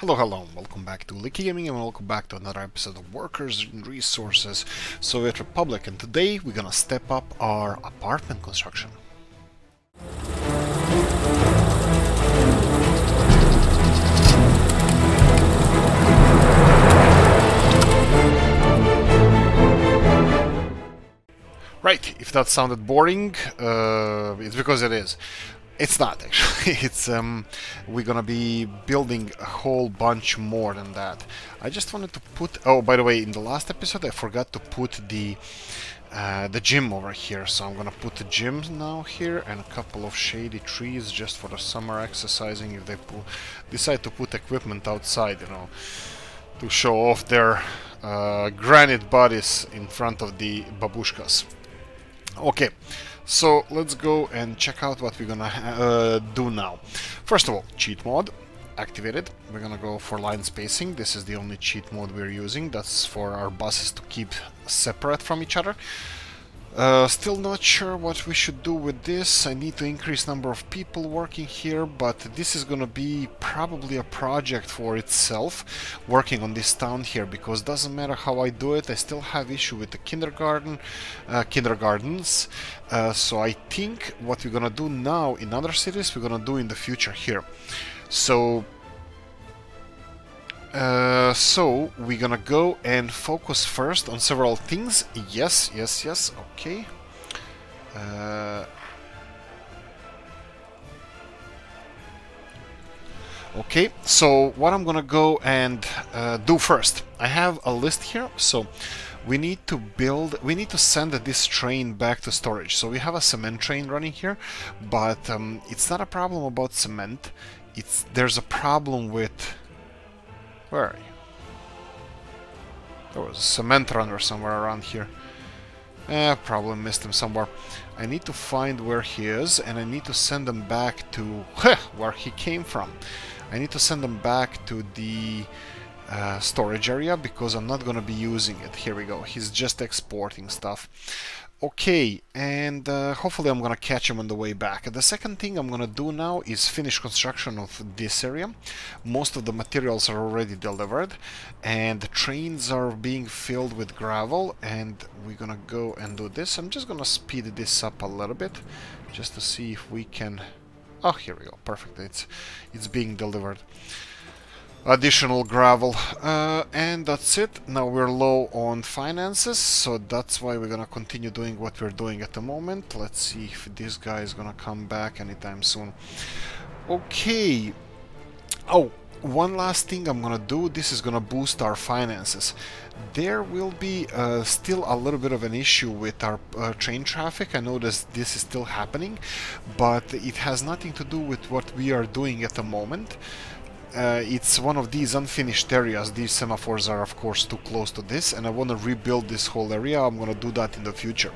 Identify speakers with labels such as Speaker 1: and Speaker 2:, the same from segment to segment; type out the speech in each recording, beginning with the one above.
Speaker 1: Hello, hello, welcome back to Oolykee Gaming and welcome back to another episode of Workers and Resources Soviet Republic, and today we're gonna step up our apartment construction. Right, if that sounded boring, it's because it is. It's not actually. It's we're gonna be building a whole bunch more than that. I just wanted to put. Oh, by the way, in the last episode, I forgot to put the gym over here. So I'm gonna put the gym now here and a couple of shady trees just for the summer exercising. If they decide to put equipment outside, to show off their granite bodies in front of the babushkas. Okay. So let's go and check out what we're gonna do now. First of all, cheat mode activated. We're gonna go for line spacing. This is the only cheat mode we're using. That's for our buses to keep separate from each other. Still not sure what we should do with this. I need to increase number of people working here, but this is gonna be probably a project for itself, working on this town here, because doesn't matter how I do it, I still have issue with the kindergartens. So I think what we're gonna do now in other cities, we're gonna do in the future here. So we're gonna go and focus first on several things. Yes, okay. Okay, so what I'm gonna go and do first, I have a list here. So we need to send this train back to storage. So we have a cement train running here, but it's not a problem about cement. There's a problem with... Where are you? There was a cement runner somewhere around here. Probably missed him somewhere. I need to find where he is, and I need to send him back to where he came from. I need to send him back to the storage area, because I'm not gonna be using it. Here we go. He's just exporting stuff. Okay, and hopefully I'm gonna catch him on the way back. The second thing I'm gonna do now is finish construction of this area. Most of the materials are already delivered, and the trains are being filled with gravel, and we're gonna go and do this. I'm just gonna speed this up a little bit, just to see if we can... Oh, here we go. Perfect. It's being delivered. Additional gravel, and that's it. Now we're low on finances, so that's why we're gonna continue doing what we're doing at the moment. Let's see if this guy is gonna come back anytime soon. Okay. Oh, one last thing I'm gonna do. This is gonna boost our finances. There will be still a little bit of an issue with our train traffic. I noticed this is still happening, but it has nothing to do with what we are doing at the moment. It's one of these unfinished areas. These semaphores are of course too close to this, and I want to rebuild this whole area. I'm gonna do that in the future.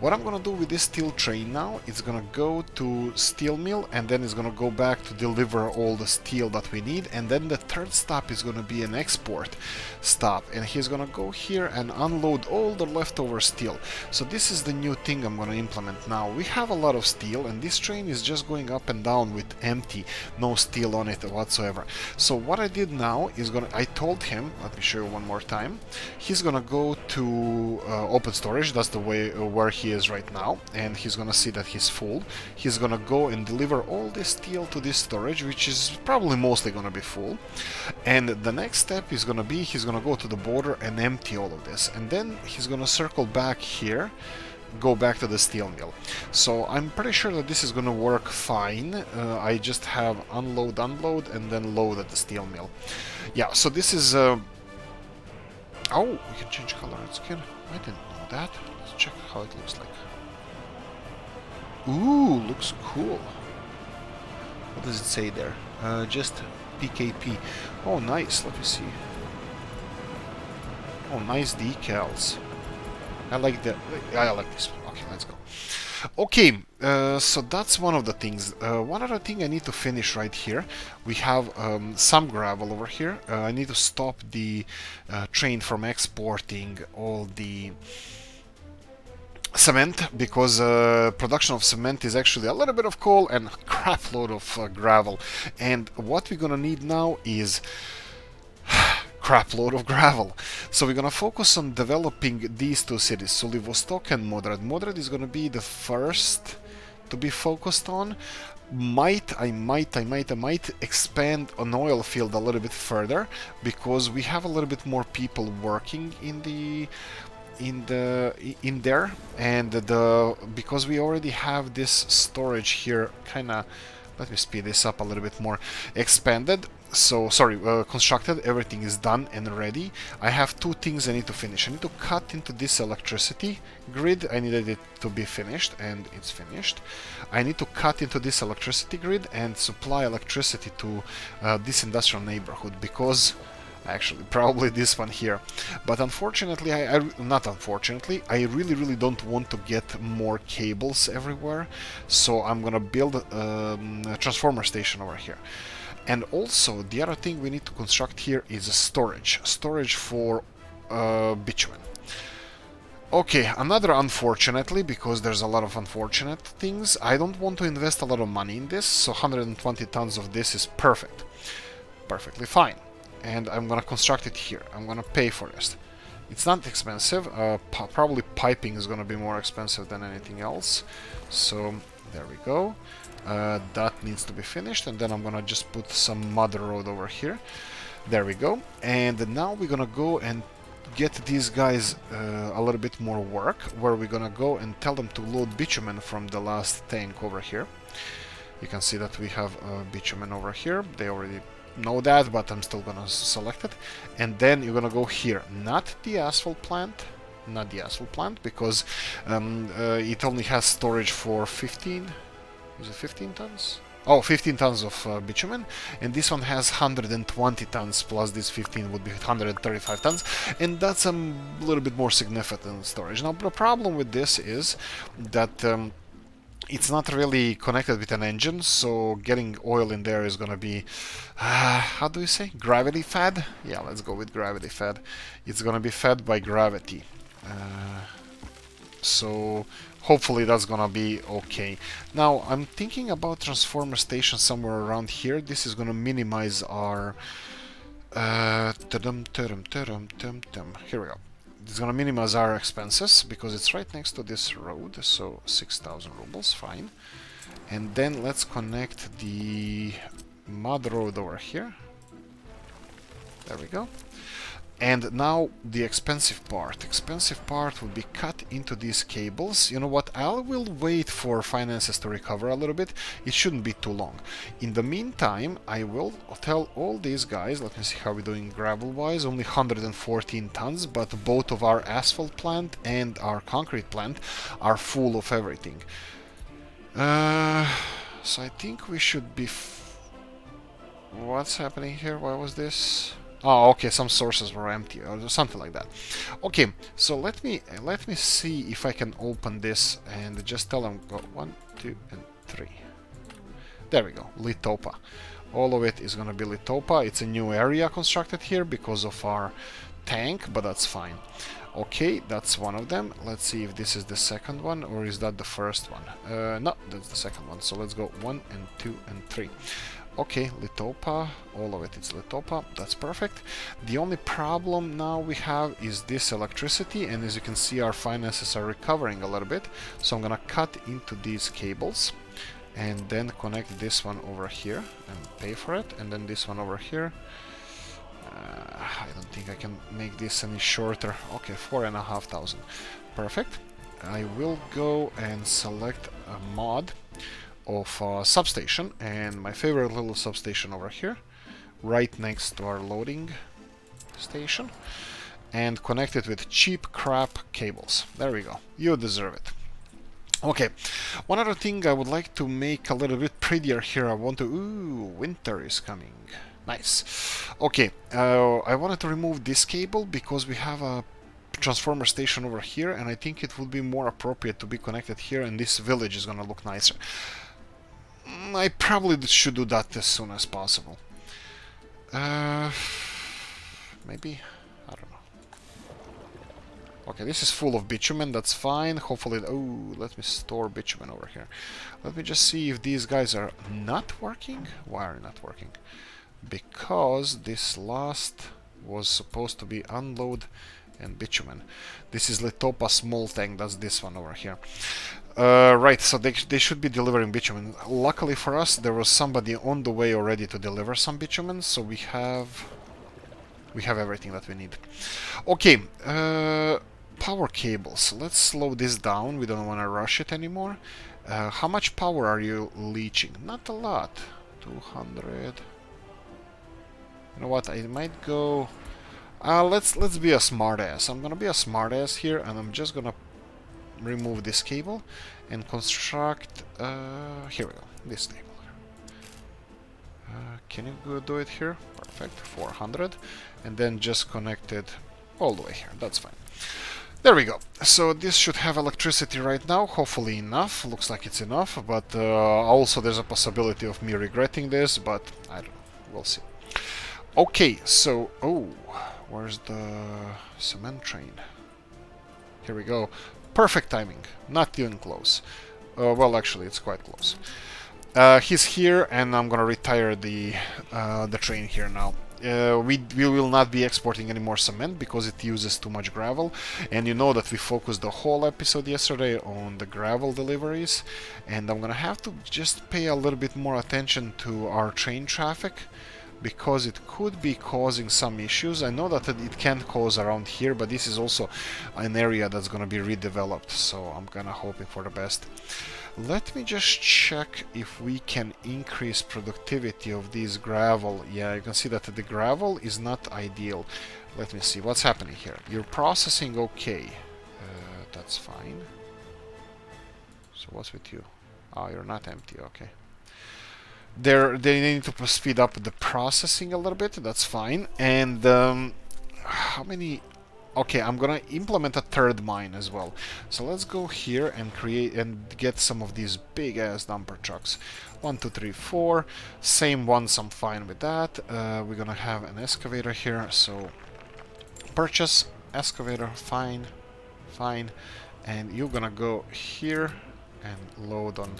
Speaker 1: What I'm gonna do with this steel train now, it's gonna go to steel mill, and then it's gonna go back to deliver all the steel that we need, and then the third stop is gonna be an export stop, and he's gonna go here and unload all the leftover steel. So this is the new thing I'm gonna implement now. We have a lot of steel, and this train is just going up and down with empty, no steel on it whatsoever. So what I did now is I told him, let me show you one more time, he's gonna go to open storage. That's the way where he is right now, and he's gonna see that he's full. He's gonna go and deliver all this steel to this storage, which is probably mostly gonna be full, and the next step is gonna be he's gonna go to the border and empty all of this, and then he's gonna circle back here, go back to the steel mill. So I'm pretty sure that this is gonna work fine. I just have unload, and then load at the steel mill. Yeah, so this is oh, we can change color on skin. I didn't know that. Let's check how it looks like. Ooh, looks cool. What does it say there? Just PKP. Oh, nice. Let me see. Oh, nice decals. I like that. I like this one. Okay, let's go. Okay, so that's one of the things. One other thing I need to finish right here. We have some gravel over here. I need to stop the train from exporting all the cement, because production of cement is actually a little bit of coal and a crap load of gravel. And what we're gonna need now is crap load of gravel. So we're gonna focus on developing these two cities, so Vladivostok and Modred. Modred is gonna be the first to be focused on. I might expand an oil field a little bit further, because we have a little bit more people working in there, and because we already have this storage here, kind of. Let me speed this up a little bit more. Expanded. So, sorry, constructed. Everything is done and ready. I have two things I need to finish. I need to cut into this electricity grid. I needed it to be finished, and it's finished. I need to cut into this electricity grid and supply electricity to this industrial neighborhood, because actually probably this one here, but unfortunately not unfortunately, I really don't want to get more cables everywhere, so I'm gonna build a transformer station over here. And also the other thing we need to construct here is a storage for bitumen. Okay, another unfortunately, because there's a lot of unfortunate things, I don't want to invest a lot of money in this, so 120 tons of this is perfectly fine. And I'm gonna construct it here. I'm gonna pay for this. It's not expensive. Probably piping is gonna be more expensive than anything else. So there we go. That needs to be finished, and then I'm gonna just put some mud road over here. There we go. And now we're gonna go and get these guys a little bit more work, where we're gonna go and tell them to load bitumen from the last tank over here. You can see that we have bitumen over here. They already know that, but I'm still gonna select it. And then you're gonna go here, not the asphalt plant, because it only has storage for 15. Is it 15 tons? Oh, 15 tons of bitumen, and this one has 120 tons, plus this 15 would be 135 tons, and that's a little bit more significant storage. Now, the problem with this is that it's not really connected with an engine, so getting oil in there is gonna be, how do you say, gravity fed? Yeah, let's go with gravity fed. It's gonna be fed by gravity. So hopefully that's gonna be okay. Now I'm thinking about transformer station somewhere around here. This is gonna minimize our here we go. It's gonna minimize our expenses because it's right next to this road, so 6,000 rubles, fine. And then let's connect the mud road over here. There we go. And now the expensive part. Expensive part will be cut into these cables. You know what? I will wait for finances to recover a little bit. It shouldn't be too long. In the meantime, I will tell all these guys, let me see how we're doing gravel-wise. Only 114 tons, but both of our asphalt plant and our concrete plant are full of everything. So I think we should be... What's happening here? Why was this? Oh, okay, some sources were empty or something like that. Okay, so let me see if I can open this and just tell them go 1, 2, and 3. There we go, Litopa. All of it is gonna be Litopa. It's a new area constructed here because of our tank, but that's fine. Okay, that's one of them. Let's see if this is the second one or is that the first one. No, that's the second one. So let's go 1 and 2 and 3. Okay, Litopa, all of it is Litopa, that's perfect. The only problem now we have is this electricity, and as you can see our finances are recovering a little bit. So I'm gonna cut into these cables and then connect this one over here and pay for it, and then this one over here. I don't think I can make this any shorter. Okay, 4,500. Perfect. I will go and select a mod of substation, and my favorite little substation over here, right next to our loading station, and connect it with cheap crap cables. There we go. You deserve it. Okay, one other thing I would like to make a little bit prettier here. I want to... Ooh, winter is coming. Nice. Okay, I wanted to remove this cable because we have a transformer station over here, and I think it would be more appropriate to be connected here, and this village is gonna look nicer. I probably should do that as soon as possible. Maybe? I don't know. Okay, this is full of bitumen, that's fine. Hopefully... Oh, let me store bitumen over here. Let me just see if these guys are not working. Why are they not working? Because this last was supposed to be unload and bitumen. This is Litopa small tank, that's this one over here. Right, so they should be delivering bitumen. Luckily for us, there was somebody on the way already to deliver some bitumen, so we have everything that we need. Okay, power cables. Let's slow this down. We don't want to rush it anymore. How much power are you leaching? Not a lot. 200. You know what? I might go. Let's be a smartass. I'm gonna be a smartass here, and I'm just gonna remove this cable and construct. Here we go. This cable. Can you go do it here? Perfect. 400, and then just connect it all the way here. That's fine. There we go. So this should have electricity right now. Hopefully enough. Looks like it's enough, but also there's a possibility of me regretting this, but I don't know. We'll see. Okay, so... Oh, where's the cement train? Here we go. Perfect timing. Not even close. Well, actually, it's quite close. He's here, and I'm gonna retire the train here now. We will not be exporting any more cement because it uses too much gravel, and you know that we focused the whole episode yesterday on the gravel deliveries, and I'm gonna have to just pay a little bit more attention to our train traffic because it could be causing some issues. I know that it can't cause around here, but this is also an area that's gonna be redeveloped, so I'm kinda hoping for the best. Let me just check if we can increase productivity of these gravel. Yeah, you can see that the gravel is not ideal. Let me see what's happening here. You're processing okay. That's fine. So what's with you? Oh, you're not empty. Okay. They need to speed up the processing a little bit. That's fine. And how many... Okay, I'm gonna implement a third mine as well. So let's go here and create and get some of these big ass dumper trucks. 1, 2, 3, 4. Same ones, I'm fine with that. We're gonna have an excavator here, so purchase excavator, fine, fine. And you're gonna go here and load on.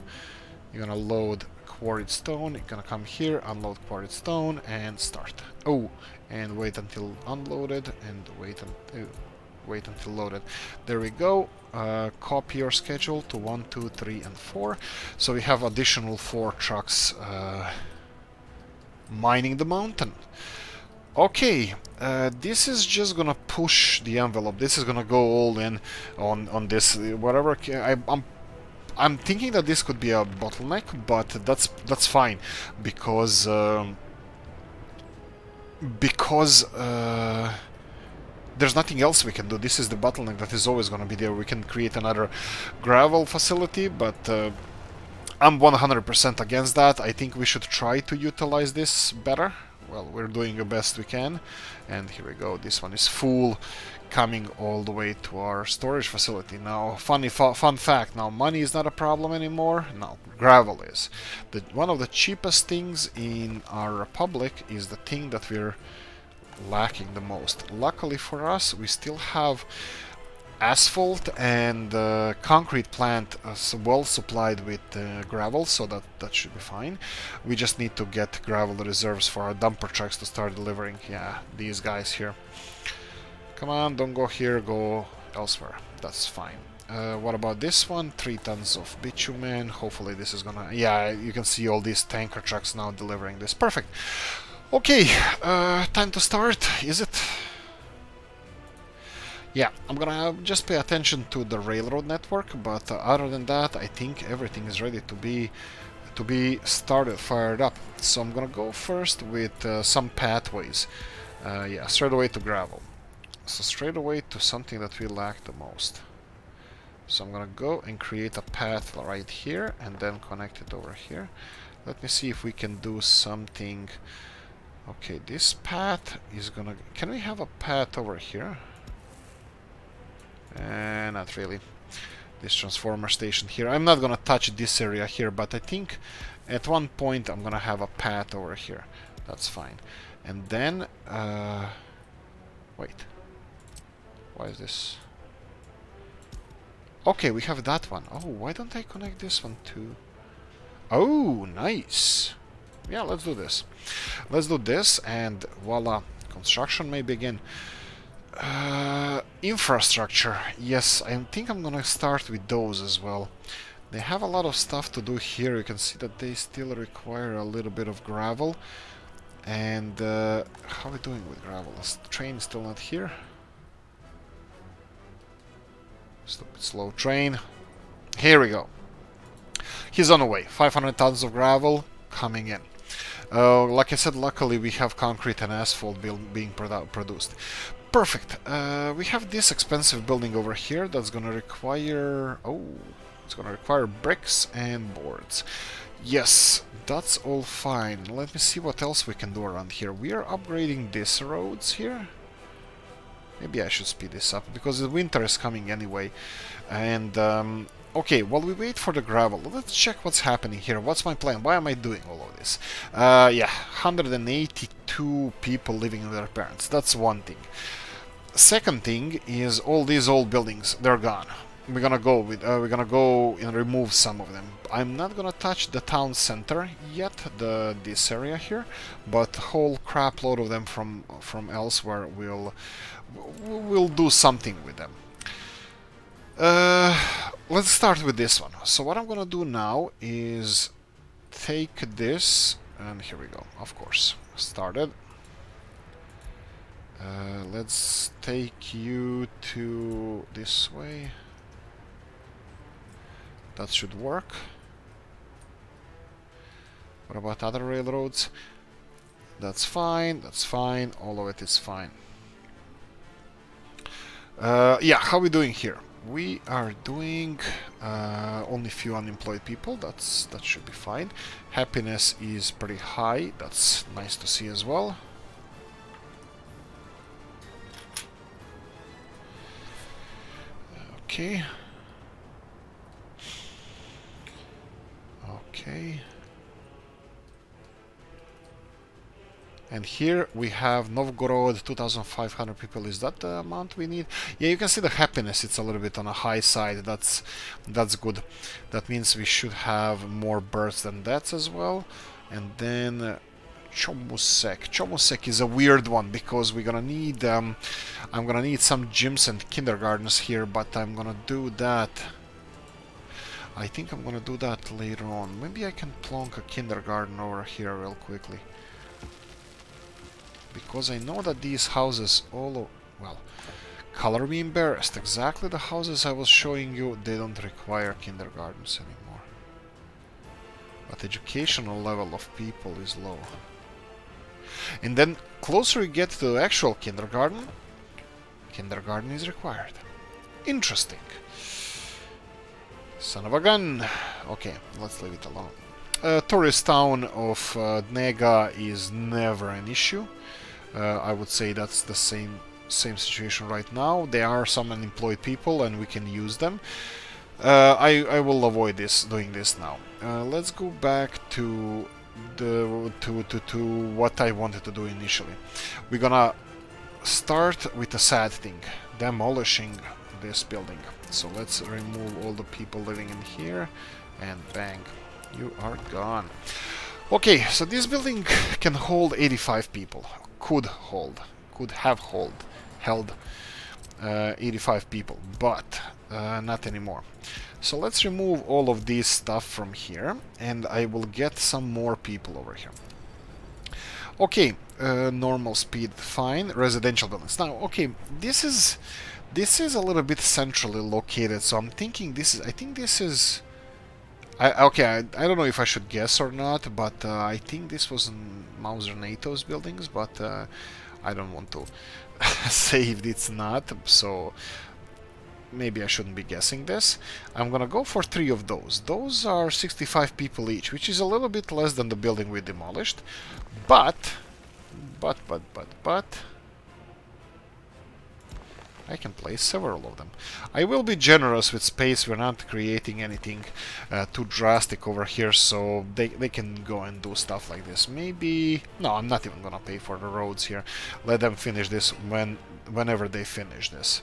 Speaker 1: You're gonna load quarried stone. You're gonna come here, unload quarried stone, and start. Oh, and wait until unloaded, and wait until loaded. There we go. Copy your schedule to 1, 2, 3, and 4. So we have additional 4 trucks mining the mountain. Okay, this is just gonna push the envelope. This is gonna go all in on this. Whatever. I'm thinking that this could be a bottleneck, but that's fine because there's nothing else we can do. This is the bottleneck that is always going to be there. We can create another gravel facility, but I'm 100% against that. I think we should try to utilize this better. Well, we're doing the best we can, and here we go. This one is full, coming all the way to our storage facility. Now, fun fact, now money is not a problem anymore. Now, gravel is. One of the cheapest things in our republic is the thing that we're lacking the most. Luckily for us, we still have asphalt and concrete plant well supplied with gravel, so that should be fine. We just need to get gravel reserves for our dumper trucks to start delivering. Yeah, these guys here. Come on, don't go here, go elsewhere. That's fine. What about this one? 3 tons of bitumen. Hopefully this is gonna... Yeah, you can see all these tanker trucks now delivering this. Perfect. Okay, time to start, is it? Yeah, I'm gonna just pay attention to the railroad network, but other than that, I think everything is ready to be fired up. So I'm gonna go first with some pathways. Yeah, straight away to gravel. So straight away to something that we lack the most. So I'm gonna go and create a path right here and then connect it over here. Let me see if we can do something. Okay, this path is gonna... Can we have a path over here? Not really. This transformer station here. I'm not gonna touch this area here, but I think at one point I'm gonna have a path over here. That's fine. And then... wait. Why is this? Okay, we have that one. Oh, why don't I connect this one too? Oh, nice. Yeah, let's do this. Let's do this, and voila, construction may begin. Infrastructure. Yes, I think I'm gonna start with those as well. They have a lot of stuff to do here. You can see that they still require a little bit of gravel. And how are we doing with gravel? Is the train still not here? Stupid slow train. Here we go. He's on the way. 500 tons of gravel coming in. Like I said, luckily we have concrete and asphalt being produced. Perfect. We have this expensive building over here that's gonna require... Oh, it's gonna require bricks and boards. Yes, that's all fine. Let me see what else we can do around here. We are upgrading these roads here. Maybe I should speed this up, because the winter is coming anyway. And, okay, while we wait for the gravel, let's check what's happening here. What's my plan? Why am I doing all of this? Yeah, 182 people living with their parents. That's one thing. Second thing is all these old buildings, they're gone. We're gonna go and remove some of them. I'm not gonna touch the town center yet, this area here, but whole crap load of them from elsewhere we'll do something with them. Let's start with this one. So what I'm gonna do now is take this, and here we go. Of course, started. Let's take you to this way. That should work. What about other railroads? That's fine, that's fine, all of it is fine. Yeah, how are we doing here? We are doing only few unemployed people, that should be fine. Happiness is pretty high, that's nice to see as well. Okay. Okay. And here we have Novgorod, 2,500 people. Is that the amount we need? Yeah, you can see the happiness. It's a little bit on a high side. That's good. That means we should have more births than deaths as well. And then Chomusek. Chomusek is a weird one because we're gonna need. I'm gonna need some gyms and kindergartens here, but I'm gonna do that. I think I'm gonna do that later on. Maybe I can plonk a kindergarten over here real quickly. Because I know that these houses all... Well, color me embarrassed. Exactly the houses I was showing you, they don't require kindergartens anymore. But educational level of people is low. And then, closer you get to the actual kindergarten is required. Interesting. Son of a gun. Okay, let's leave it alone. Tourist town of Nega is never an issue. I would say that's the same situation right now. There are some unemployed people and we can use them. I will avoid doing this now. Let's go back to what I wanted to do initially. We're gonna start with a sad thing, demolishing this building. So let's remove all the people living in here, and bang, you are gone. Okay, so this building can hold 85 people. Could have held 85 people, but not anymore. So let's remove all of this stuff from here, and I will get some more people over here. Okay, normal speed, fine. Residential buildings. Now, okay, this is a little bit centrally located, so I'm thinking this is. I think this is. I don't know if I should guess or not, but I think this was in Mauser NATO's buildings, but I don't want to say if it's not, so maybe I shouldn't be guessing this. I'm gonna go for 3 of those. Those are 65 people each, which is a little bit less than the building we demolished, but I can place several of them. I will be generous with space. We're not creating anything too drastic over here, so they can go and do stuff like this. Maybe... No, I'm not even gonna pay for the roads here. Let them finish this whenever they finish this.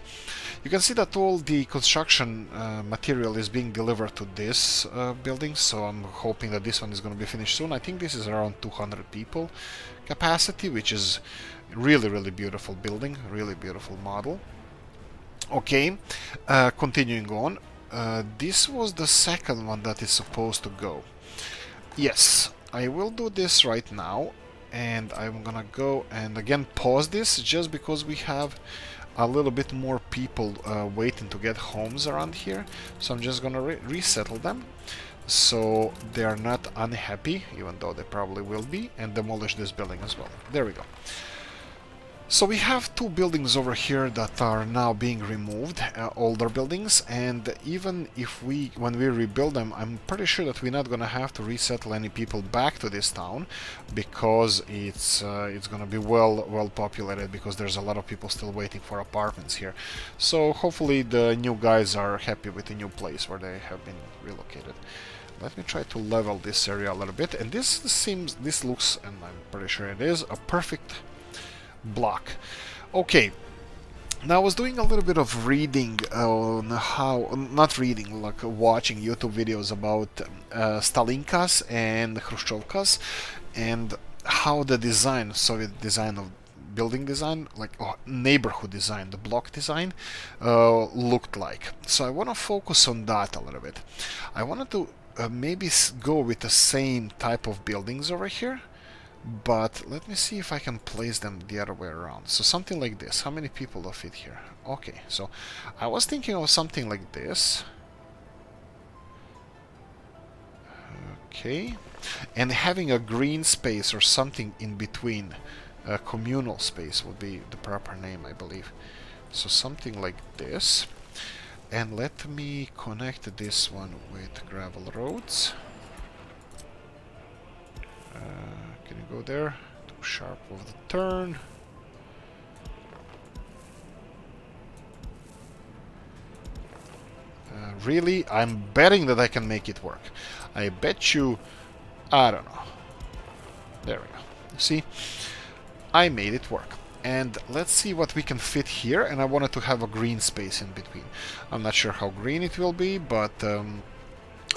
Speaker 1: You can see that all the construction material is being delivered to this building, so I'm hoping that this one is going to be finished soon. I think this is around 200 people capacity, which is really beautiful building, really beautiful model. Okay, continuing on. This was the second one that is supposed to go. Yes, I will do this right now, and I'm gonna go and again pause this just because we have a little bit more people waiting to get homes around here. So I'm just gonna resettle them so they are not unhappy, even though they probably will be, and demolish this building as well. There we go. So we have two buildings over here that are now being removed, older buildings, and even if when we rebuild them, I'm pretty sure that we're not gonna have to resettle any people back to this town, because it's gonna be well populated, because there's a lot of people still waiting for apartments here. So hopefully the new guys are happy with the new place where they have been relocated. Let me try to level this area a little bit, and this looks, and I'm pretty sure it is, a perfect block. Okay, now I was doing a little bit of reading on how, not reading, like watching YouTube videos about Stalinkas and Khrushchevkas, and how the design, Soviet design of building design, like neighborhood design, the block design, looked like. So I want to focus on that a little bit. I wanted to maybe go with the same type of buildings over here, but let me see if I can place them the other way around. So something like this. How many people will fit here? Okay, so I was thinking of something like this. Okay, and having a green space or something in between, a communal space would be the proper name, I believe. So something like this. And let me connect this one with gravel roads. Can you go there? Too sharp of the turn. Really? I'm betting that I can make it work. I bet you... I don't know. There we go. See? I made it work. And let's see what we can fit here. And I wanted to have a green space in between. I'm not sure how green it will be, but...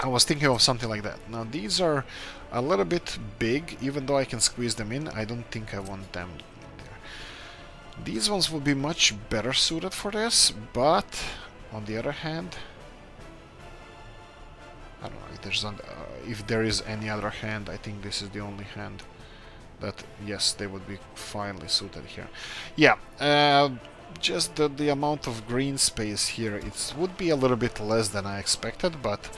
Speaker 1: I was thinking of something like that. Now these are a little bit big, even though I can squeeze them in. I don't think I want them there. These ones will be much better suited for this, but on the other hand, I don't know if there is any other hand. I think this is the only hand that, yes, they would be finely suited here. Yeah, just the amount of green space here, it would be a little bit less than I expected, but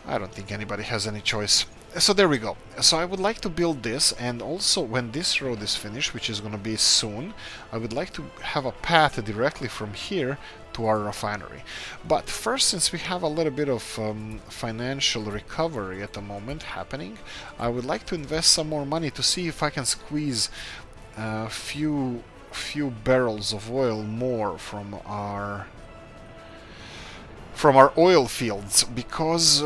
Speaker 1: I don't think anybody has any choice. So there we go. So I would like to build this, and also when this road is finished, which is going to be soon, I would like to have a path directly from here to our refinery. But first, since we have a little bit of financial recovery at the moment happening, I would like to invest some more money to see if I can squeeze a few barrels of oil more from our oil fields, because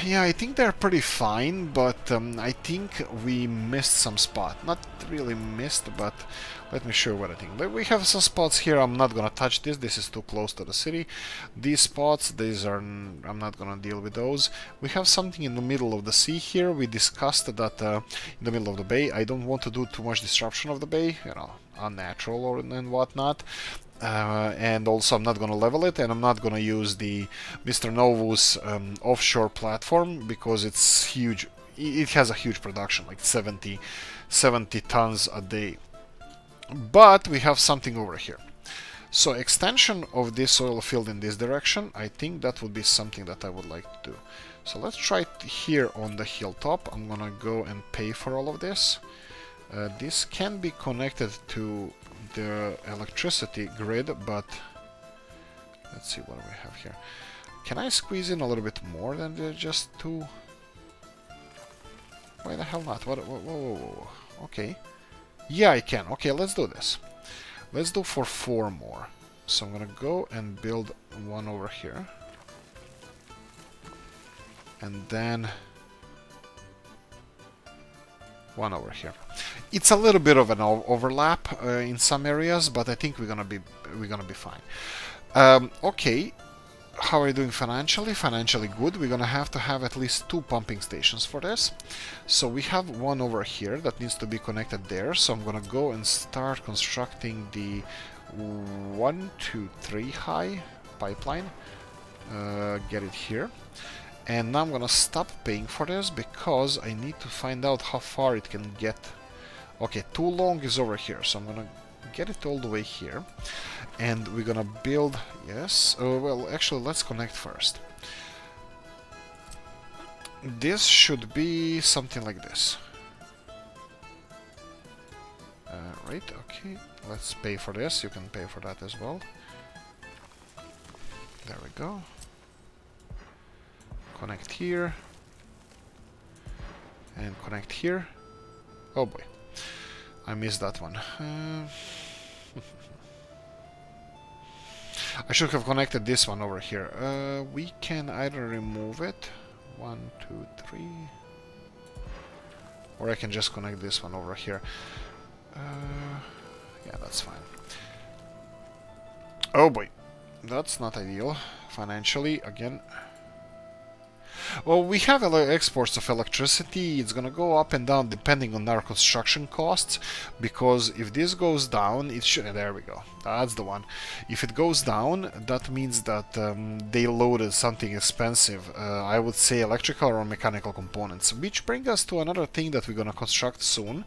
Speaker 1: yeah, I think they're pretty fine, but I think we missed some spot. Not really missed, but let me show you what I think. We have some spots here. I'm not gonna touch this. This is too close to the city. These spots, I'm not gonna deal with those. We have something in the middle of the sea here. We discussed that in the middle of the bay. I don't want to do too much disruption of the bay, you know, unnatural and whatnot. And also I'm not going to level it, and I'm not going to use the Mr. Novus offshore platform, because it's huge. It has a huge production, like 70 tons a day. But we have something over here. So extension of this oil field in this direction, I think that would be something that I would like to do. So let's try it here on the hilltop. I'm going to go and pay for all of this. This can be connected to the electricity grid, but let's see what we have here. Can I squeeze in a little bit more than just two? Why the hell not? Whoa. Okay. Yeah, I can. Okay, let's do this. Let's do for 4 more. So I'm gonna go and build one over here. And then one over here. It's a little bit of an overlap in some areas, but I think we're gonna be fine. Okay, how are you doing financially? Financially good. We're gonna have to have at least 2 pumping stations for this. So we have one over here that needs to be connected there. So I'm gonna go and start constructing the 1, 2, 3 high pipeline. Get it here. And now I'm gonna stop paying for this because I need to find out how far it can get. Okay, too long is over here, so I'm gonna get it all the way here. And we're gonna build, yes, well, actually, let's connect first. This should be something like this. Right, okay, let's pay for this. You can pay for that as well. There we go. Connect here. And connect here. Oh boy. I missed that one. I should have connected this one over here. We can either remove it. 1, 2, 3. Or I can just connect this one over here. Yeah, that's fine. Oh boy. That's not ideal. Financially, again. Well, we have exports of electricity. It's gonna go up and down depending on our construction costs, because if this goes down, it should... There we go. That's the one. If it goes down, that means that they loaded something expensive. I would say electrical or mechanical components, which brings us to another thing that we're gonna construct soon.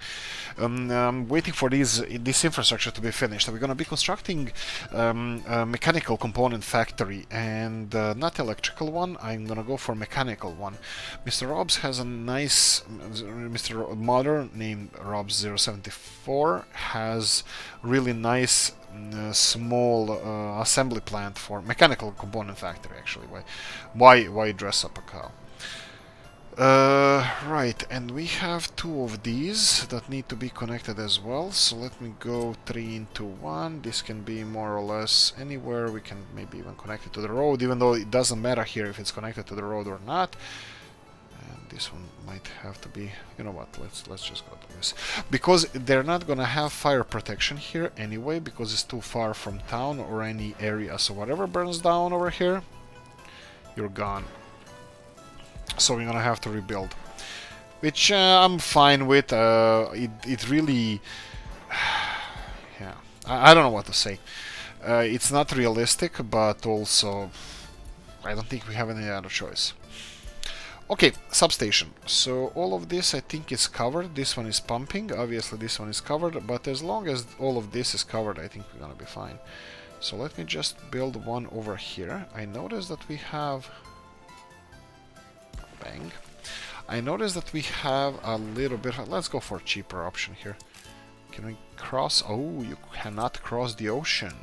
Speaker 1: I'm waiting for this infrastructure to be finished. We're gonna be constructing a mechanical component factory, and not electrical one. I'm gonna go for mechanical one. Mr. Robs has a nice Mr. Mother named Robs074 has really nice small assembly plant for mechanical component factory. Actually, why dress up a cow? Right, and we have 2 of these that need to be connected as well. So let me go 3 into 1. This can be more or less anywhere. We can maybe even connect it to the road, even though it doesn't matter here if it's connected to the road or not. And this one might have to be... You know what? Let's just go to this, because they're not gonna have fire protection here anyway, because it's too far from town or any area. So whatever burns down over here, you're gone. So we're gonna have to rebuild, which I'm fine with. It really, yeah, I don't know what to say. It's not realistic, but also I don't think we have any other choice. Okay, substation. So all of this I think is covered. This one is pumping. Obviously this one is covered, but as long as all of this is covered, I think we're gonna be fine. So let me just build one over here. I noticed that we have... Bang. I noticed that we have a little bit... Let's go for a cheaper option here. Can we cross? Oh, you cannot cross the ocean.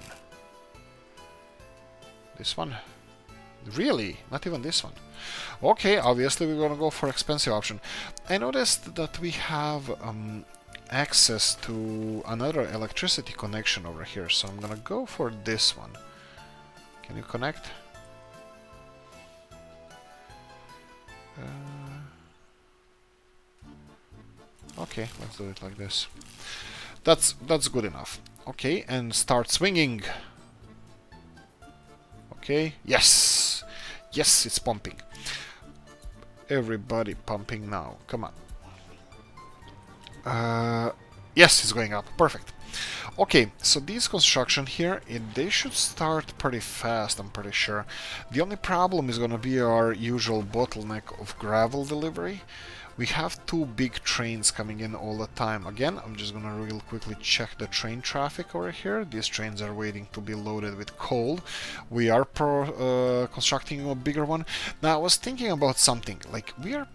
Speaker 1: This one? Really? Not even this one. Okay, obviously we're gonna go for expensive option. I noticed that we have access to another electricity connection over here, so I'm gonna go for this one. Can you connect? Okay, let's do it like this. That's good enough. Okay, and start swinging. Okay, yes! Yes, it's pumping. Everybody pumping now. Come on. Yes, it's going up. Perfect. Okay, so these construction here, they should start pretty fast, I'm pretty sure. The only problem is gonna be our usual bottleneck of gravel delivery. We have 2 big trains coming in all the time. Again, I'm just gonna real quickly check the train traffic over here. These trains are waiting to be loaded with coal. We are constructing a bigger one. Now, I was thinking about something. Like, we are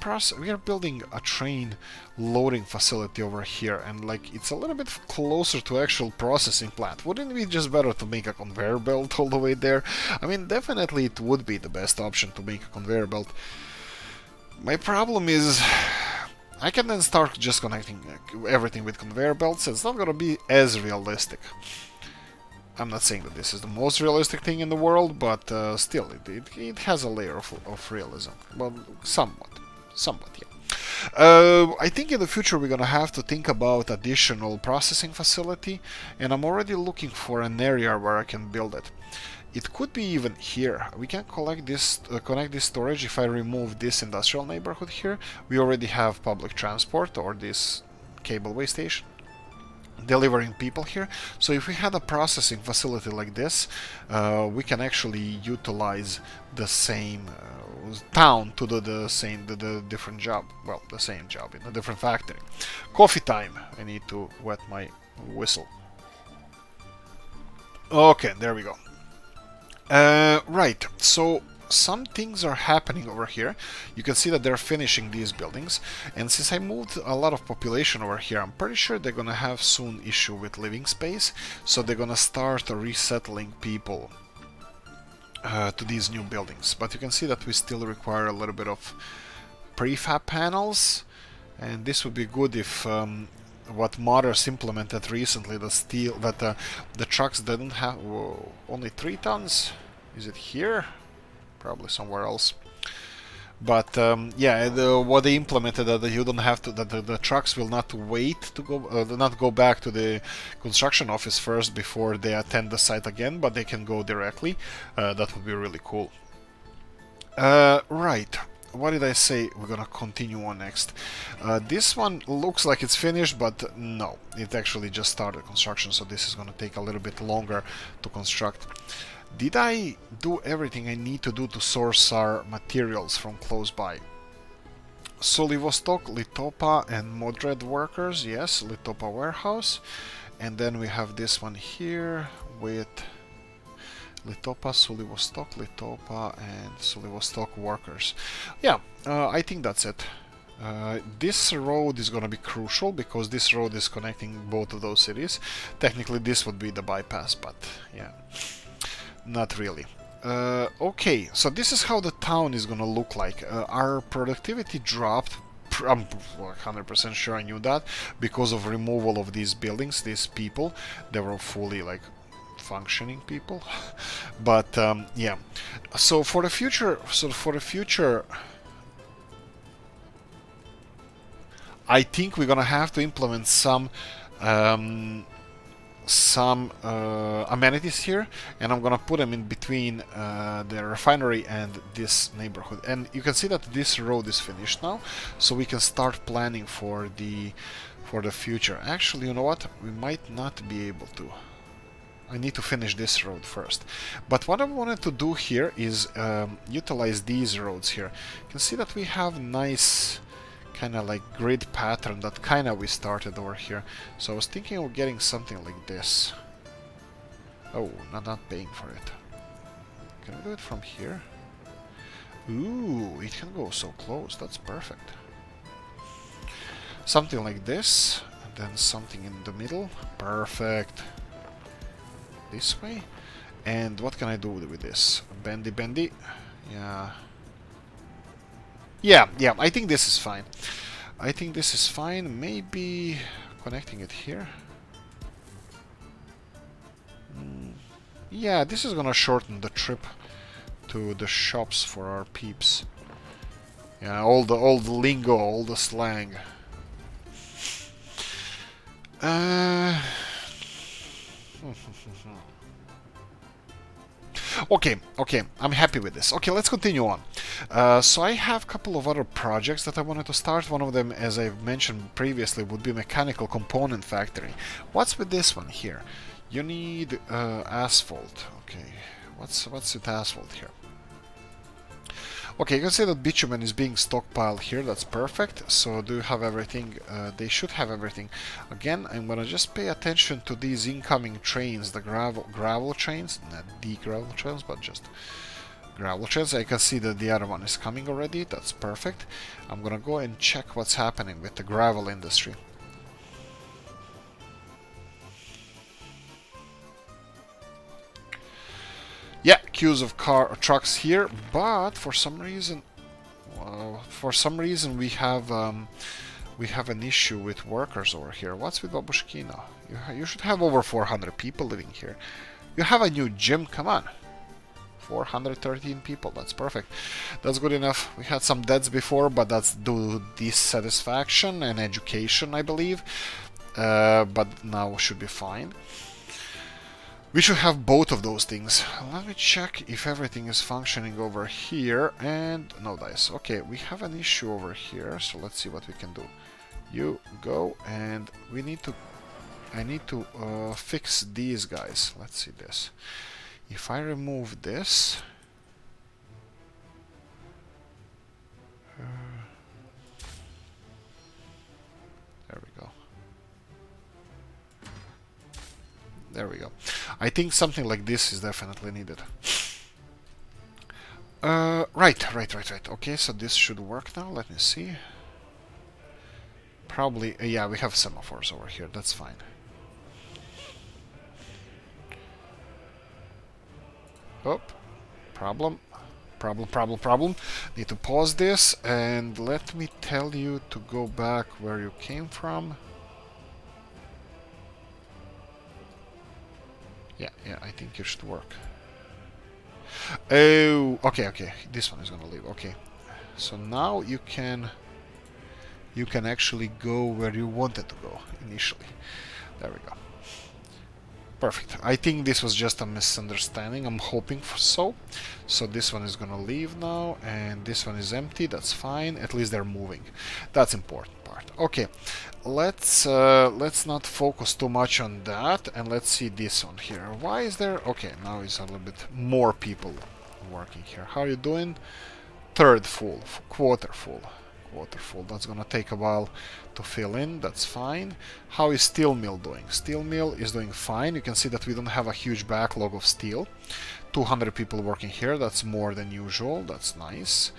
Speaker 1: building a train loading facility over here, and like it's a little bit closer to actual processing plant. Wouldn't it be just better to make a conveyor belt all the way there? I mean, definitely it would be the best option to make a conveyor belt. My problem is, I can then start just connecting everything with conveyor belts. It's not gonna be as realistic. I'm not saying that this is the most realistic thing in the world, but still, it has a layer of realism. Well, somewhat, yeah. I think in the future we're gonna have to think about additional processing facility, and I'm already looking for an area where I can build it. It could be even here. We can connect this storage. If I remove this industrial neighborhood here, we already have public transport or this cableway station delivering people here. So if we had a processing facility like this, we can actually utilize the same town to do the different job. Well, the same job in a different factory. Coffee time. I need to wet my whistle. Okay, there we go. Right, so some things are happening over here. You can see that they're finishing these buildings, and since I moved a lot of population over here, I'm pretty sure they're gonna have soon issue with living space, so they're gonna start resettling people to these new buildings. But you can see that we still require a little bit of prefab panels, and this would be good if what modders implemented recently, the trucks didn't have only 3 tons. Is it here? Probably somewhere else. But yeah, what they implemented that you don't have to, that the trucks will not wait to not go back to the construction office first before they attend the site again, but they can go directly. That would be really cool. Right. What did I say we're gonna continue on next? This one looks like it's finished, but no, it actually just started construction, so this is gonna take a little bit longer to construct. Did I do everything I need to do to source our materials from close by? Solivostok, Litopa, and Modred workers, yes, Litopa warehouse. And then we have this one here with Litopa, Solivostok, Litopa, and Solivostok workers. Yeah, I think that's it. This road is going to be crucial because this road is connecting both of those cities. Technically, this would be the bypass, but yeah, not really. Okay, so this is how the town is going to look like. Our productivity dropped. I'm 100% sure I knew that because of removal of these buildings, these people. They were fully like functioning people. But yeah, so for the future, I think we're gonna have to implement some amenities here, and I'm gonna put them in between the refinery and this neighborhood. And you can see that this road is finished now, so we can start planning for the future. Actually, you know what? We might not be able to. I need to finish this road first. But what I wanted to do here is utilize these roads here. You can see that we have nice kind of like grid pattern that kind of we started over here. So I was thinking of getting something like this. Oh, not paying for it. Can we do it from here? Ooh, it can go so close. That's perfect. Something like this, and then something in the middle. Perfect. This way. And what can I do with this? Bendy. Yeah. Yeah, I think this is fine. Maybe connecting it here. Yeah, this is gonna shorten the trip to the shops for our peeps. Yeah, all the lingo, all the slang. Okay, I'm happy with this. Okay, let's continue on. So I have a couple of other projects that I wanted to start. One of them, as I've mentioned previously, would be mechanical component factory. What's with this one here? You need asphalt. Okay, what's with asphalt here? Okay, you can see that bitumen is being stockpiled here. That's perfect. So do you have everything? They should have everything. Again, I'm gonna just pay attention to these incoming trains, the gravel trains, not the gravel trains, but just gravel trains. I can see that the other one is coming already. That's perfect. I'm gonna go and check what's happening with the gravel industry. Yeah, queues of trucks here, but for some reason, we have an issue with workers over here. What's with Babushkina? You should have over 400 people living here. You have a new gym, come on. 413 people, that's perfect. That's good enough. We had some deaths before, but that's due to dissatisfaction and education, I believe. But now should be fine. We should have both of those things. Let me check if everything is functioning over here. And no dice. Okay, we have an issue over here, so let's see what we can do. You go, and we need to... I need to fix these guys. Let's see this. If I remove this... there we go. There we go. I think something like this is definitely needed. Right. Okay, so this should work now. Let me see. Probably, yeah, we have semaphores over here. That's fine. Oh, problem. Need to pause this, and let me tell you to go back where you came from. Yeah, I think it should work. Oh, okay. This one is gonna leave. Okay, so now you can actually go where you wanted to go initially. There we go. Perfect. I think this was just a misunderstanding. I'm hoping for so. So this one is gonna leave now, and this one is empty. That's fine. At least they're moving. That's important part. Okay, let's not focus too much on that, and let's see this one here. Why is there? Okay, now it's a little bit more people working here. How are you doing? Third full, quarter full. That's gonna take a while to fill in. That's fine. How is steel mill doing? Steel mill is doing fine. You can see that we don't have a huge backlog of steel. 200 people working here. That's more than usual. That's nice.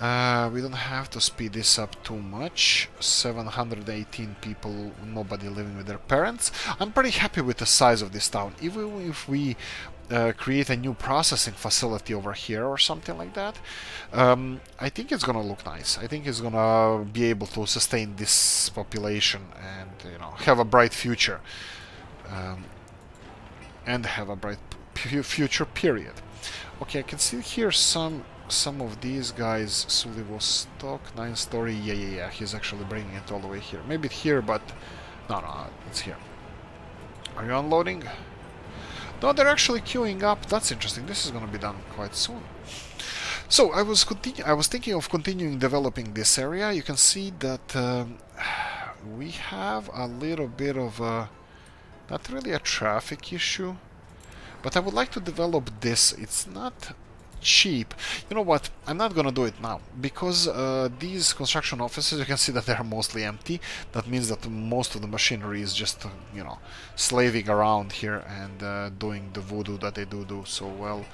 Speaker 1: We don't have to speed this up too much. 718 people, nobody living with their parents. I'm pretty happy with the size of this town. Even if we create a new processing facility over here or something like that, I think it's gonna look nice. I think it's gonna be able to sustain this population and, you know, have a bright future. And have a bright future period. Okay, I can see here some of these guys. Sulivostok, 9-story. Yeah. He's actually bringing it all the way here. Maybe here, but no, it's here. Are you unloading? No, they're actually queuing up. That's interesting. This is going to be done quite soon. So I was thinking of continuing developing this area. You can see that we have a little bit of a, not really a traffic issue, but I would like to develop this. It's not cheap. You know what? I'm not gonna do it now, because these construction offices, you can see that they're mostly empty. That means that most of the machinery is just, you know, slaving around here and doing the voodoo that they do so well.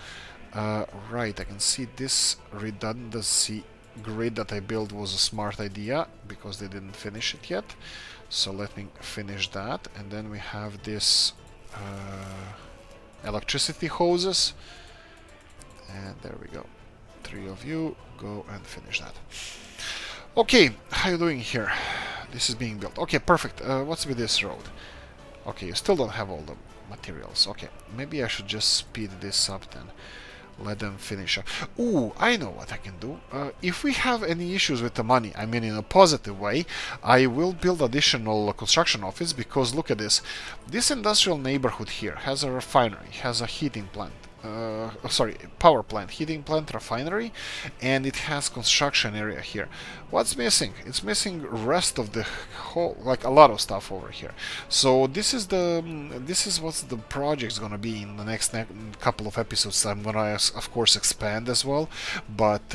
Speaker 1: Right, I can see this redundancy grid that I built was a smart idea, because they didn't finish it yet. So let me finish that, and then we have this electricity hoses. And there we go. 3 of you, go and finish that. Okay, how are you doing here? This is being built. Okay, perfect. What's with this road? Okay, you still don't have all the materials. Okay, maybe I should just speed this up then. Let them finish up. Ooh, I know what I can do. If we have any issues with the money, I mean in a positive way, I will build additional construction office, because look at this. This industrial neighborhood here has a refinery, has a heating plant. Power plant, heating plant, refinery, and it has construction area here. What's missing? It's missing rest of the whole, like a lot of stuff over here. So this is what the project's gonna be in the next couple of episodes. I'm gonna of course expand as well, but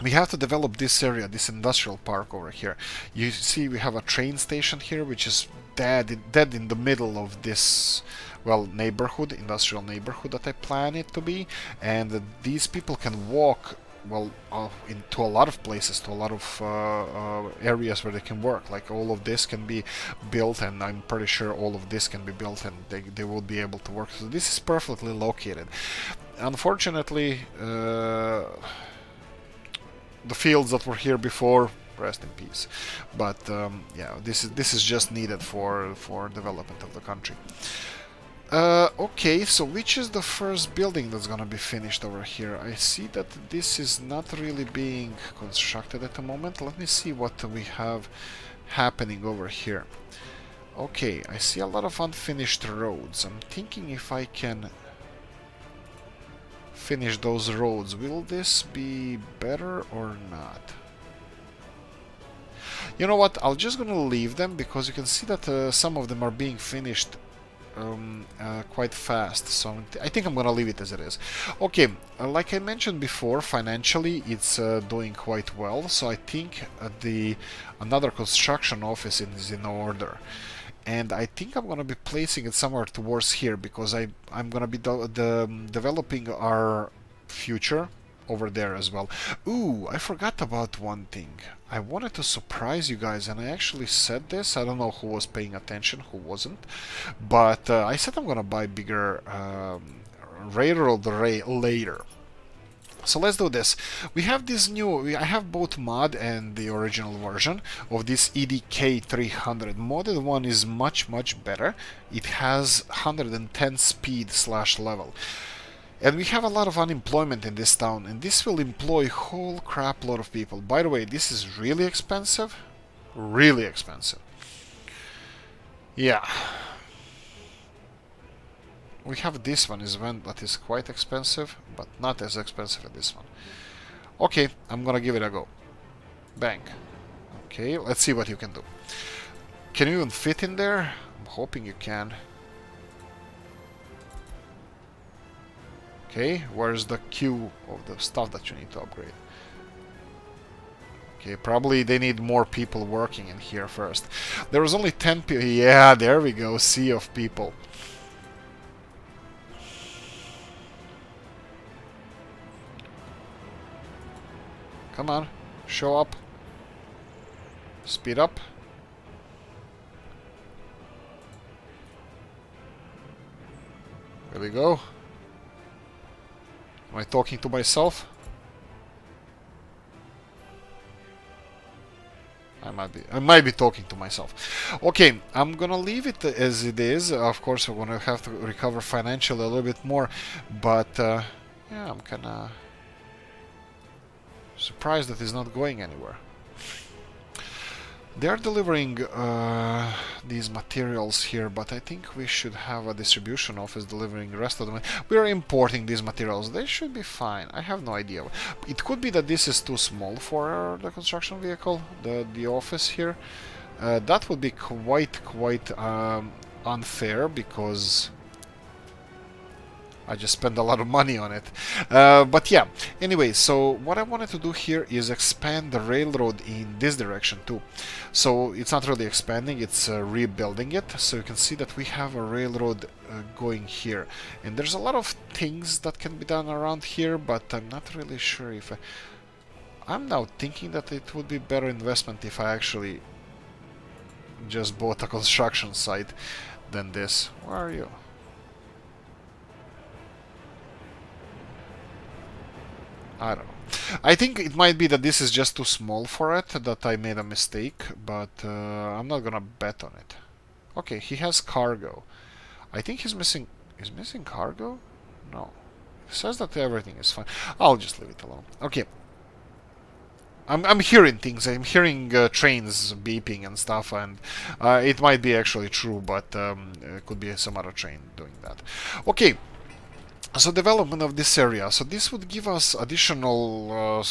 Speaker 1: we have to develop this area, this industrial park over here. You see, we have a train station here, which is dead in the middle of this, well, neighborhood, industrial neighborhood that I plan it to be, and these people can walk, well, into a lot of places, to a lot of areas where they can work. Like all of this can be built, and I'm pretty sure all of this can be built, and they will be able to work. So this is perfectly located. Unfortunately, the fields that were here before, rest in peace. But yeah, this is just needed for development of the country. Okay, so which is the first building that's gonna be finished over here? I see that this is not really being constructed at the moment. Let me see what we have happening over here. Okay, I see a lot of unfinished roads. I'm thinking if I can finish those roads, will this be better or not? You know what, I'm just gonna leave them because you can see that some of them are being finished quite fast, so I think I'm gonna leave it as it is. Okay, like I mentioned before, financially it's doing quite well, so I think the another construction office is in order, and I think I'm gonna be placing it somewhere towards here because I'm gonna be developing our future over there as well. Ooh, I forgot about one thing. I wanted to surprise you guys, and I actually said this. I don't know who was paying attention, who wasn't, but I said I'm gonna buy bigger railroad later. So let's do this. We have this new, I have both mod and the original version of this EDK 300. Modded one is much better. It has 110 speed / level. And we have a lot of unemployment in this town, and this will employ a whole crap load of people. By the way, this is really expensive. Really expensive. Yeah. We have this one as well that is quite expensive, but not as expensive as this one. Okay, I'm gonna give it a go. Bang. Okay, let's see what you can do. Can you even fit in there? I'm hoping you can. Okay, where's the queue of the stuff that you need to upgrade? Okay, probably they need more people working in here first. There was only 10 people. Yeah, there we go. Sea of people. Come on, show up. Speed up. There we go. Am I talking to myself? I might be talking to myself. Okay, I'm gonna leave it as it is. Of course, we're gonna have to recover financially a little bit more, but yeah, I'm kinda surprised that it's not going anywhere. They're delivering these materials here, but I think we should have a distribution office delivering the rest of them. We're importing these materials. They should be fine. I have no idea. It could be that this is too small for the construction vehicle, the office here. That would be quite unfair because I just spent a lot of money on it. But yeah, anyway, so what I wanted to do here is expand the railroad in this direction too. So it's not really expanding, it's rebuilding it. So you can see that we have a railroad going here. And there's a lot of things that can be done around here, but I'm not really sure if I'm now thinking that it would be better investment if I actually just bought a construction site than this. Where are you? I don't know. I think it might be that this is just too small for it, that I made a mistake, but I'm not gonna bet on it. Okay, he has cargo. I think he's missing... Is missing cargo? No. He says that everything is fine. I'll just leave it alone. Okay. I'm hearing things. I'm hearing trains beeping and stuff, and it might be actually true, but it could be some other train doing that. Okay. So development of this area. So this would give us additional,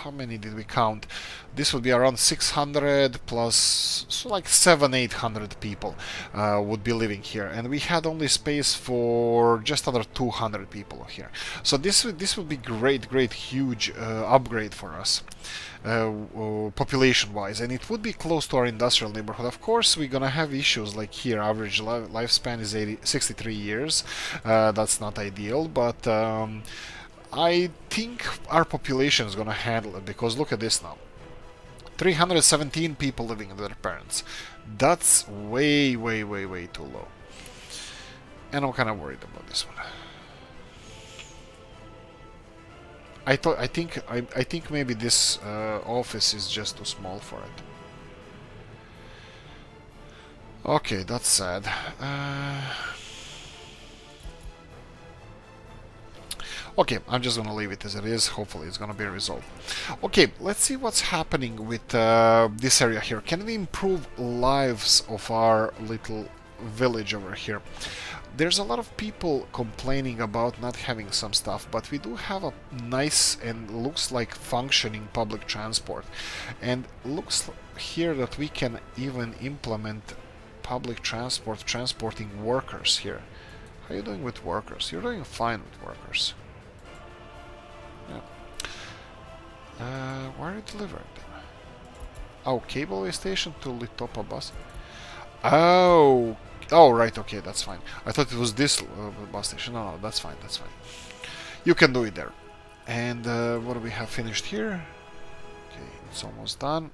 Speaker 1: how many did we count? This would be around 600 plus, so like 700-800 people would be living here, and we had only space for just under 200 people here. So this would be great, huge upgrade for us. Population-wise, and it would be close to our industrial neighborhood. Of course, we're gonna have issues like here. Average lifespan is 63 years. That's not ideal, but I think our population is gonna handle it because look at this now. 317 people living with their parents. That's way too low. And I'm kind of worried about this one. I think maybe this office is just too small for it. Okay, that's sad. Okay, I'm just gonna leave it as it is. Hopefully it's gonna be resolved. Okay, let's see what's happening with this area here. Can we improve lives of our little village over here? There's a lot of people complaining about not having some stuff, but we do have a nice and looks like functioning public transport. And looks here that we can even implement public transport transporting workers here. How are you doing with workers? You're doing fine with workers. Yeah. Where are you delivering them? Oh, cableway station to Litopa bus. Oh, oh, right. Okay, that's fine. I thought it was this bus station. No, no, that's fine. That's fine. You can do it there. And what do we have finished here? Okay, it's almost done.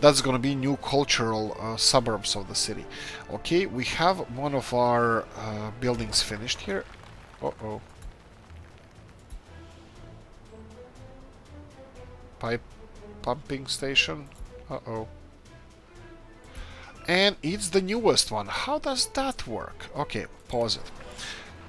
Speaker 1: That's gonna be new cultural suburbs of the city. Okay, we have one of our buildings finished here. Uh-oh. Pipe pumping station. Uh-oh. And it's the newest one. How does that work? Okay, pause it.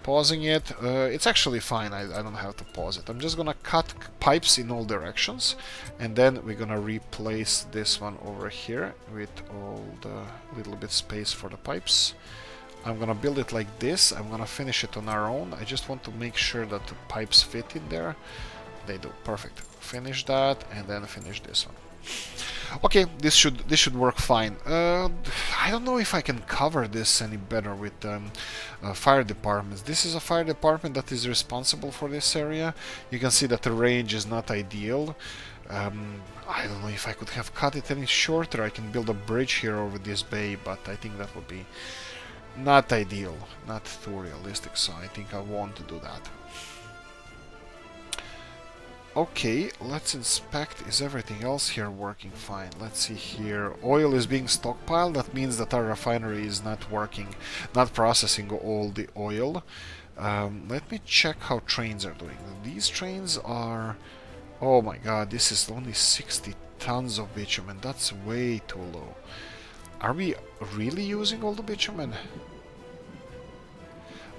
Speaker 1: Pausing it. It's actually fine. I don't have to pause it. I'm just gonna cut pipes in all directions, and then we're gonna replace this one over here with all the little bit space for the pipes. I'm gonna build it like this. I'm gonna finish it on our own. I just want to make sure that the pipes fit in there. They do. Perfect. Finish that, and then finish this one. Okay, this should work fine. I don't know if I can cover this any better with fire departments. This is a fire department that is responsible for this area. You can see that the range is not ideal. I don't know if I could have cut it any shorter. I can build a bridge here over this bay, but I think that would be not ideal, not too realistic, so I think I want to do that. Okay, let's inspect. Is everything else here working fine? Let's see here. Oil is being stockpiled. That means that our refinery is not working, not processing all the oil. Let me check how trains are doing. These trains are... Oh my god, this is only 60 tons of bitumen. That's way too low. Are we really using all the bitumen?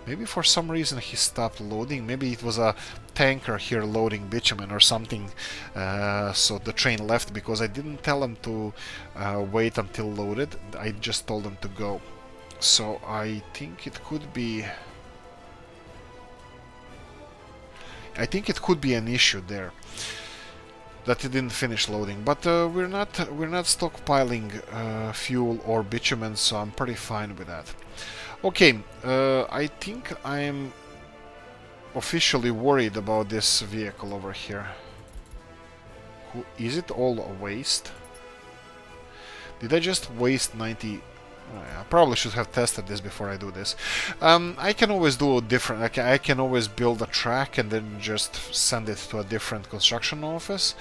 Speaker 1: Maybe for some reason he stopped loading. Maybe it was a tanker here loading bitumen or something. So the train left because I didn't tell him to wait until loaded. I just told him to go. So I think it could be... I think it could be an issue there that it didn't finish loading. But we're not stockpiling fuel or bitumen, so I'm pretty fine with that. Okay, I think I'm officially worried about this vehicle over here. Is it all a waste? Did I just waste 90... Oh, yeah, I probably should have tested this before I do this. I can always do a different... I can always build a track and then just send it to a different construction office.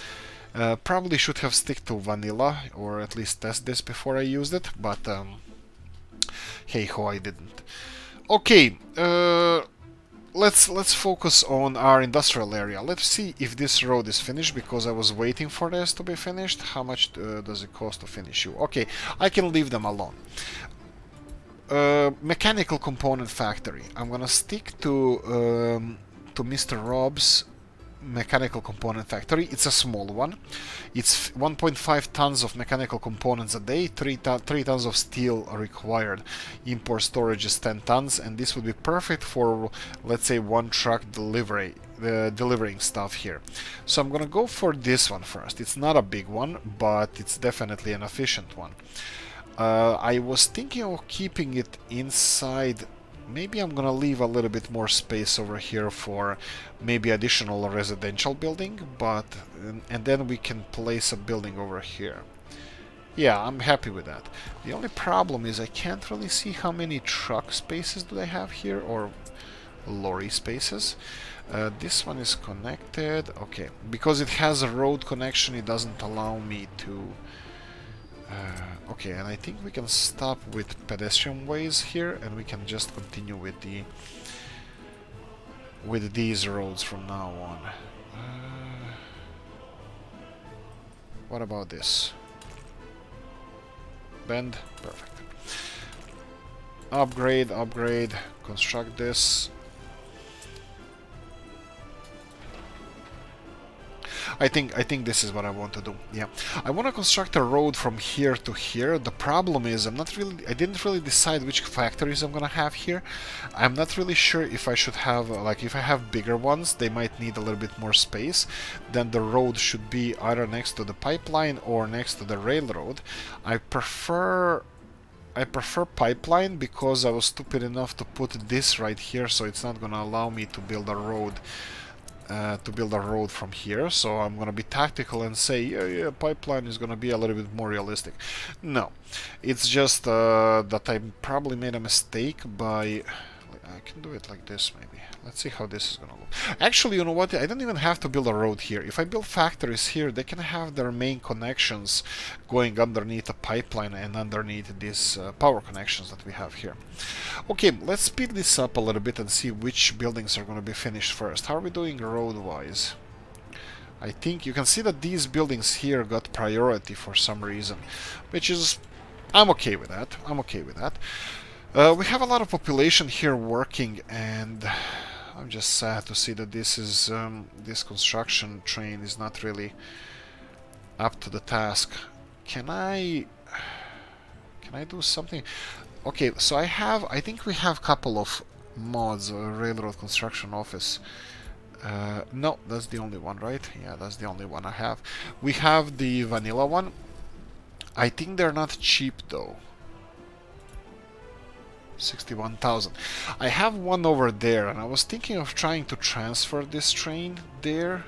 Speaker 1: Probably should have stick to vanilla, or at least test this before I used it, but... hey ho, I didn't. Okay, let's focus on our industrial area. Let's see if this road is finished, because I was waiting for this to be finished. How much does it cost to finish you? Okay, I can leave them alone. Mechanical component factory. I'm gonna stick to Mr. Rob's mechanical component factory. It's a small one. It's 1.5 tons of mechanical components a day, 3 tons of steel are required. Import storage is 10 tons, and this would be perfect for, let's say, one truck delivering stuff here. So I'm gonna go for this one first. It's not a big one, but it's definitely an efficient one. I was thinking of keeping it inside. Maybe I'm gonna leave a little bit more space over here for maybe additional residential building, but and then we can place a building over here. Yeah, I'm happy with that. The only problem is I can't really see how many truck spaces do they have here, or lorry spaces. This one is connected. Okay, because it has a road connection, it doesn't allow me to... okay, and I think we can stop with pedestrian ways here, and we can just continue with these roads from now on. What about this? Bend? Perfect. Upgrade, construct this. I think this is what I want to do. Yeah, I want to construct a road from here to here. The problem is I didn't really decide which factories I'm gonna have here. I'm not really sure if I should have like if I have bigger ones, they might need a little bit more space. Then the road should be either next to the pipeline or next to the railroad. I prefer pipeline because I was stupid enough to put this right here, so it's not gonna allow me to build a road from here. So I'm gonna be tactical and say, yeah, pipeline is gonna be a little bit more realistic. No, it's just that I probably made a mistake by... I can do it like this maybe. Let's see how this is gonna look. Actually, you know what? I don't even have to build a road here. If I build factories here, they can have their main connections going underneath a pipeline and underneath these power connections that we have here. Okay, let's speed this up a little bit and see which buildings are going to be finished first. How are we doing road-wise? I think you can see that these buildings here got priority for some reason, which is... I'm okay with that. I'm okay with that. We have a lot of population here working, and I'm just sad to see that this construction train is not really up to the task. Can I do something? Okay, so I think we have a couple of mods, railroad construction office. No, that's the only one, right? Yeah, that's the only one I have. We have the vanilla one. I think they're not cheap though. 61,000. I have one over there, and I was thinking of trying to transfer this train there.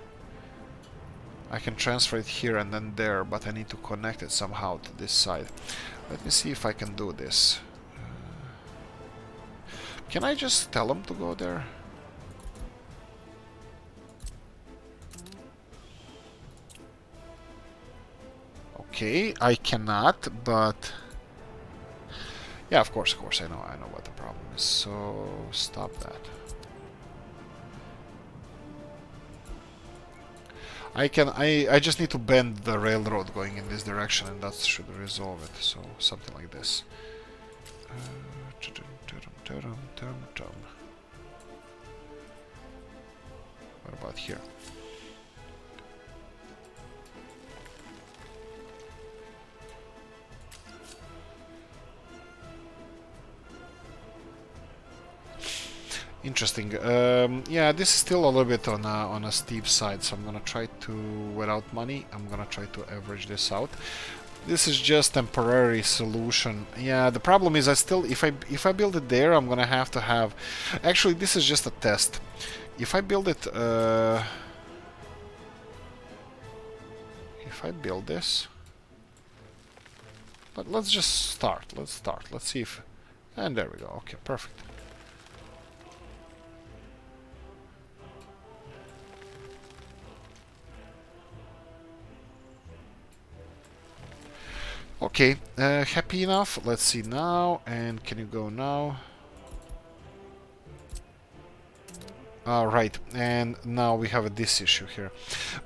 Speaker 1: I can transfer it here and then there, but I need to connect it somehow to this side. Let me see if I can do this. Can I just tell them to go there? Okay, I cannot, but... Yeah, of course, I know what the problem is. So stop that. I just need to bend the railroad going in this direction, and that should resolve it. So something like this. What about here? Interesting. Yeah, this is still a little bit on a steep side, so I'm gonna try to, without money, I'm gonna try to average this out. This is just temporary solution. Yeah, the problem is if I build it there, I'm gonna have to have... Actually, this is just a test. If I build it... if I build this... But let's just start. Let's start. Let's see if... And there we go. Okay, perfect. Okay, happy enough. Let's see now. And can you go now? Right, and now we have this issue here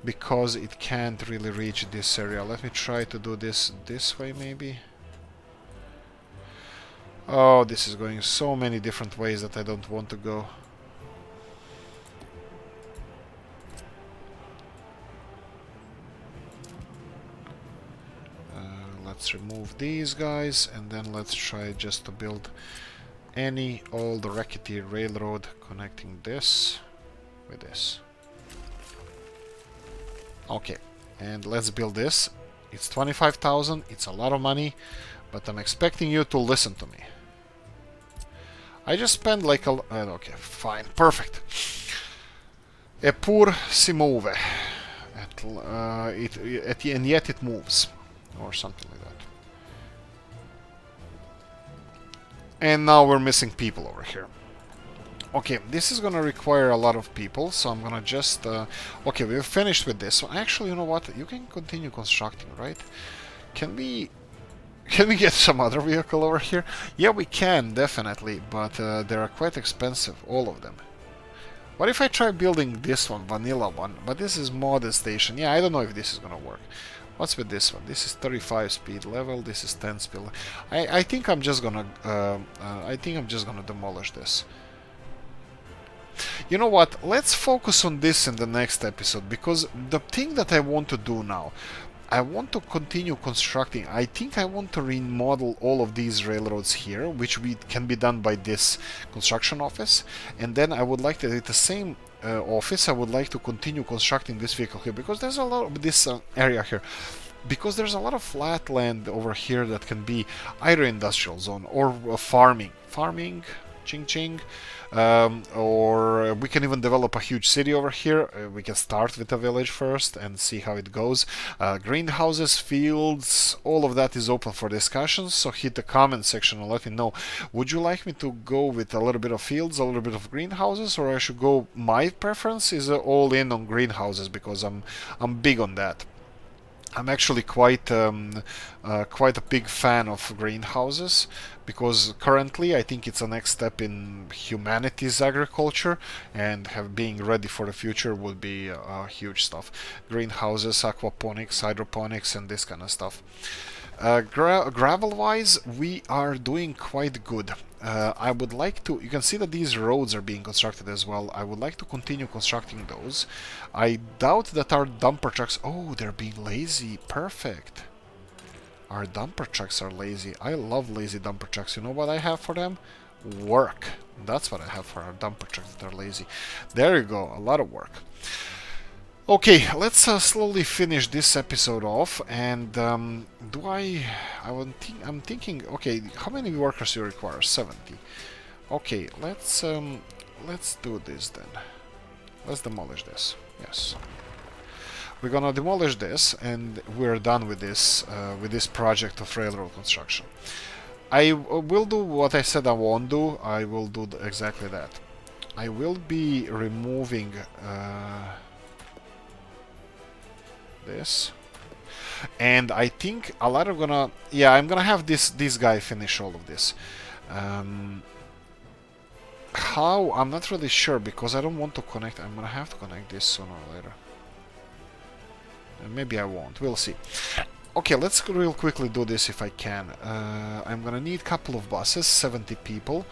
Speaker 1: because it can't really reach this area. Let me try to do this way maybe. Oh, this is going so many different ways that I don't want to go. Let's remove these guys, and then let's try just to build any old rickety railroad connecting this with this. Okay, and let's build this. It's 25,000, it's a lot of money, but I'm expecting you to listen to me. I just spent like a... okay, fine, perfect. Eppur si muove. And yet it moves. Or something like that. And now we're missing people over here. Okay, this is gonna require a lot of people, so I'm gonna just... okay, we're finished with this. Actually, you know what? You can continue constructing, right? Can we get some other vehicle over here? Yeah, we can, definitely, but they are quite expensive, all of them. What if I try building this one, vanilla one? But this is modded station. Yeah, I don't know if this is gonna work. What's with this one? This is 35 speed level. This is 10 speed. I think I'm just gonna demolish this. You know what? Let's focus on this in the next episode, because the thing that I want to do now, I want to continue constructing. I think I want to remodel all of these railroads here, which can be done by this construction office. And then I would like to, at the same office, I would like to continue constructing this vehicle here, because there's a lot of this area here. Because there's a lot of flat land over here that can be either industrial zone or farming. Farming, ching ching. Or we can even develop a huge city over here. We can start with a village first and see how it goes. Greenhouses, fields, all of that is open for discussions. So hit the comment section and let me know. Would you like me to go with a little bit of fields, a little bit of greenhouses, or I should go? My preference is all in on greenhouses, because I'm big on that. I'm actually quite a big fan of greenhouses, because currently I think it's a next step in humanity's agriculture, and being ready for the future would be huge stuff. Greenhouses, aquaponics, hydroponics, and this kind of stuff. Gravel-wise, we are doing quite good. I would like to... You can see that these roads are being constructed as well. I would like to continue constructing those. I doubt that our dumper trucks... Oh, they're being lazy. Perfect. Our dumper trucks are lazy. I love lazy dumper trucks. You know what I have for them? Work. That's what I have for our dumper trucks that are lazy. There you go. A lot of work. Okay, let's slowly finish this episode off. And I'm thinking. Okay, how many workers do you require? 70. Okay, let's do this then. Let's demolish this. Yes, we're gonna demolish this, and we're done with this project of railroad construction. I will do what I said I won't do. I will do exactly that. I will be removing. This, and I think a lot of I'm gonna have this guy finish all of this. How? I'm not really sure, because I don't want to connect. I'm gonna have to connect this sooner or later. And maybe I won't. We'll see. Okay, let's real quickly do this if I can. I'm gonna need a couple of buses, 70 people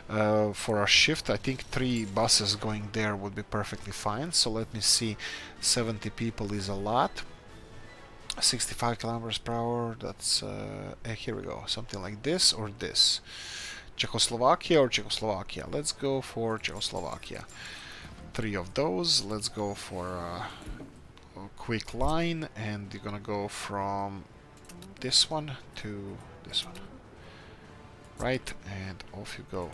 Speaker 1: for our shift. I think 3 buses going there would be perfectly fine. So let me see. 70 people is a lot. 65 kilometers per hour. That's here we go. Something like this or this. Czechoslovakia or Czechoslovakia. Let's go for Czechoslovakia. 3 of those. Let's go for a quick line, and you're gonna go from this one to this one. Right, and off you go.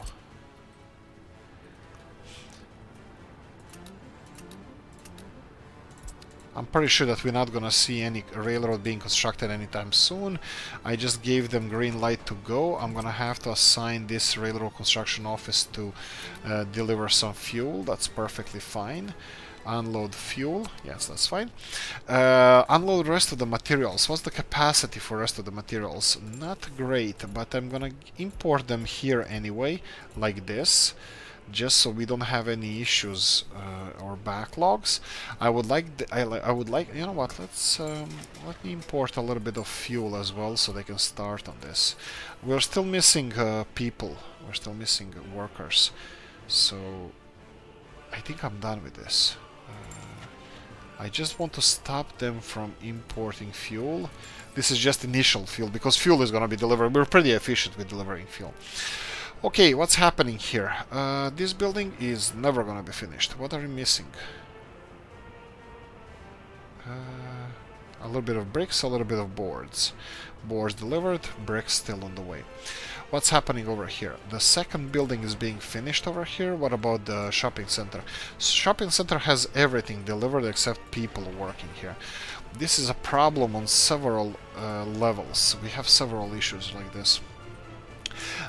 Speaker 1: I'm pretty sure that we're not gonna see any railroad being constructed anytime soon. I just gave them green light to go. I'm gonna have to assign this railroad construction office to deliver some fuel. That's perfectly fine. Unload fuel. Yes, that's fine. Unload rest of the materials. What's the capacity for rest of the materials? Not great, but I'm gonna import them here anyway, like this, just so we don't have any issues or backlogs. I would like, you know what? Let me import a little bit of fuel as well, so they can start on this. We're still missing people. We're still missing workers. So I think I'm done with this. I just want to stop them from importing fuel. This is just initial fuel, because fuel is going to be delivered. We're pretty efficient with delivering fuel. Okay, what's happening here? This building is never going to be finished. What are we missing? A little bit of bricks, a little bit of boards. Boards delivered, bricks still on the way. What's happening over here? The second building is being finished over here. What about the shopping center? Shopping center has everything delivered except people working here. This is a problem on several levels. We have several issues like this.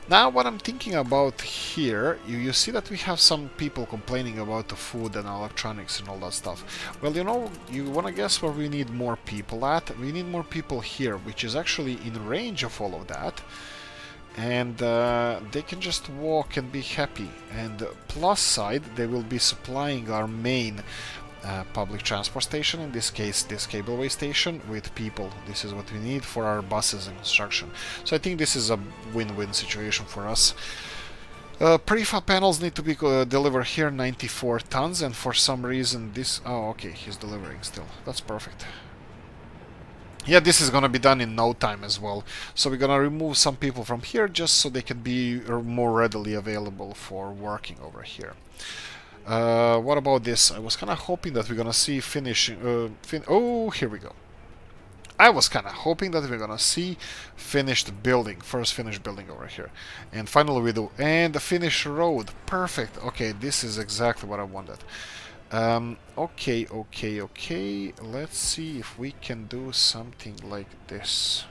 Speaker 1: Now what I'm thinking about here, you see that we have some people complaining about the food and electronics and all that stuff. Well, you know, you wanna guess where we need more people at? We need more people here, which is actually in range of all of that. And they can just walk and be happy. And plus side, they will be supplying our main public transport station, in this case this cableway station, with people. This is what we need for our buses and construction. So I think this is a win-win situation for us. Prefab panels need to be delivered here, 94 tons, and for some reason this... Oh, okay, he's delivering still. That's perfect. Yeah, this is gonna be done in no time as well. So we're gonna remove some people from here just so they can be more readily available for working over here. What about this? I was kind of hoping that we're gonna see finishing... oh, here we go. I was kind of hoping that we're gonna see finished building, first finished building over here. And finally we do. And the finished road. Perfect. Okay, this is exactly what I wanted. Okay. Let's see if we can do something like this.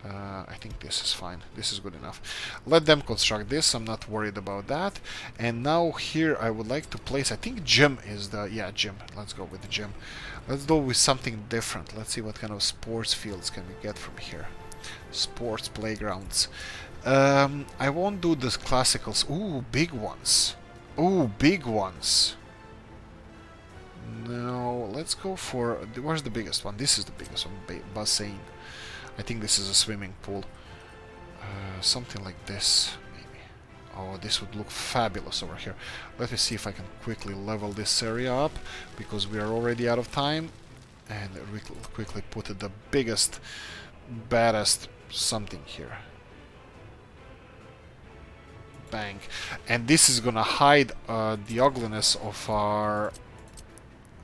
Speaker 1: I think this is fine. This is good enough. Let them construct this. I'm not worried about that. And now here I would like to place... I think gym is the... Yeah, gym. Let's go with the gym. Let's go with something different. Let's see what kind of sports fields can we get from here. Sports playgrounds. I won't do the classicals. Ooh, big ones. Ooh, big ones. No, let's go for... Where's the biggest one? This is the biggest one. Bassin. I think this is a swimming pool. Something like this, maybe. Oh, this would look fabulous over here. Let me see if I can quickly level this area up, because we are already out of time. And quickly put the biggest, baddest something here. Bang. And this is gonna hide the ugliness of our...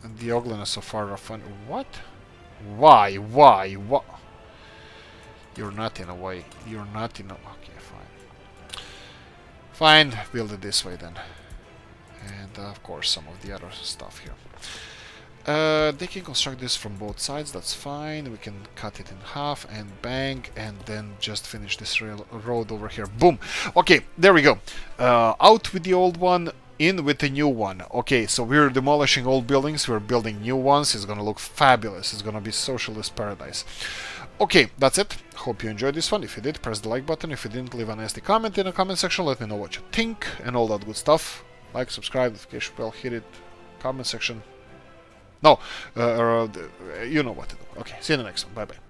Speaker 1: The ugliness of our... What? Why? What? You're not in a way. You're not in a... Okay, fine. Fine, build it this way then. And of course some of the other stuff here. They can construct this from both sides, that's fine. We can cut it in half and bang, and then just finish this road over here. Boom! Okay, there we go. Out with the old one, in with the new one. Okay, so we're demolishing old buildings, we're building new ones. It's gonna look fabulous. It's gonna be socialist paradise. Okay, that's it. Hope you enjoyed this one. If you did, press the like button. If you didn't, leave a nasty comment in the comment section. Let me know what you think and all that good stuff. Like, subscribe, notification bell, hit it, comment section. No, you know what to do. Okay, see you in the next one. Bye-bye.